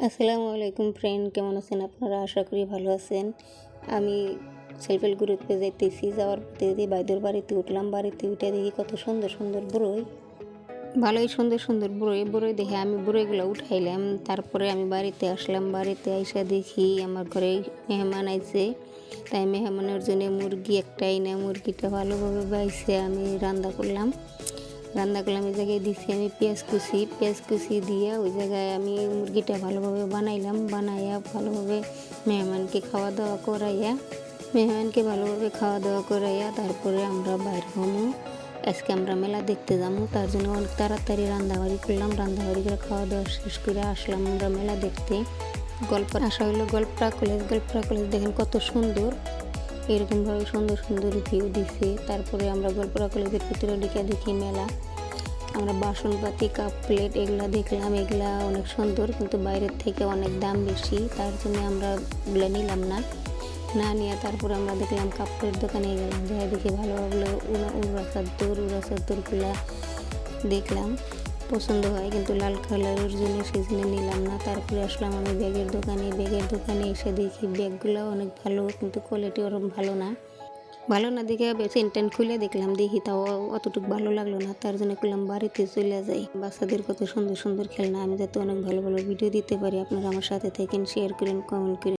আসসালামু আলাইকুম ফ্রেন্ড, কেমন আছেন আপনারা? আশা করি ভালো আছেন। আমি সেলফ হেল্প গ্রুপে যাইতেছি, যাওয়ার পথে দিয়ে বাইদের বাড়িতে উঠলাম। বাড়িতে উঠে দেখি কত সুন্দর সুন্দর বড়ই, ভালোই সুন্দর সুন্দর বড়ই বড়ই দেখে আমি বড়ইগুলো উঠাইলাম। তারপরে আমি বাড়িতে আসলাম। বাড়িতে আইসা দেখি আমার ঘরে মেহমান আইছে, তাই মেহমানের জন্য মুরগি একটা এনে মুরগিটা ভালোভাবে বাইছে আমি রান্না করলাম। এই জায়গায় দিছি আমি পেঁয়াজ কুচি দিয়ে ওই জায়গায় আমি মুরগিটা ভালোভাবে বানাইয়া ভালোভাবে মেহমানকে খাওয়া দাওয়া করাইয়া তারপরে আমরা বাইর হমু। আজকে আমরা মেলা দেখতে যাবো, তার জন্য অনেক তাড়াতাড়ি রান্নাবাড়ি করলাম। রান্নাবাড়ি করে খাওয়া দাওয়া শেষ করে আসলাম আমরা মেলা দেখতে। আসা হলো গল্পরা কলেজ দেখেন কত সুন্দর, এরকমভাবে সুন্দর সুন্দর ভিউ দিছে। তারপরে আমরা গল্পরা কলেজের ভিতরে দেখি মেলা। আমরা বাসনপাতি, কাপ প্লেট এগুলা দেখলাম, এগুলা অনেক সুন্দর, কিন্তু বাইরের থেকে অনেক দাম বেশি, তার জন্য আমরা এগুলো নিলাম না নিয়ে তারপরে আমরা দেখলাম কাপড়ের দোকানে গেলাম। যাই দেখি ভালো ভালো উড়া চাদরগুলা দেখলাম, পছন্দ হয়, কিন্তু লাল কালারের জন্য সেজন্য নিলাম না। তারপরে আসলাম আমি ব্যাগের দোকানে এসে দেখি ব্যাগগুলো অনেক ভালো, কিন্তু কোয়ালিটি ওরকম ভালো না দেখে চেন খুলে দেখলাম, দেখি তাও অতটুকু ভালো লাগলো না, তার জন্য করলাম বাড়িতে চলে যাই। বাচ্চাদের কত সুন্দর সুন্দর খেলনা, আমি যাতে অনেক ভালো ভালো ভিডিও দিতে পারি, আপনারা আমার সাথে থাকেন, শেয়ার করেন, কমেন্ট করেন।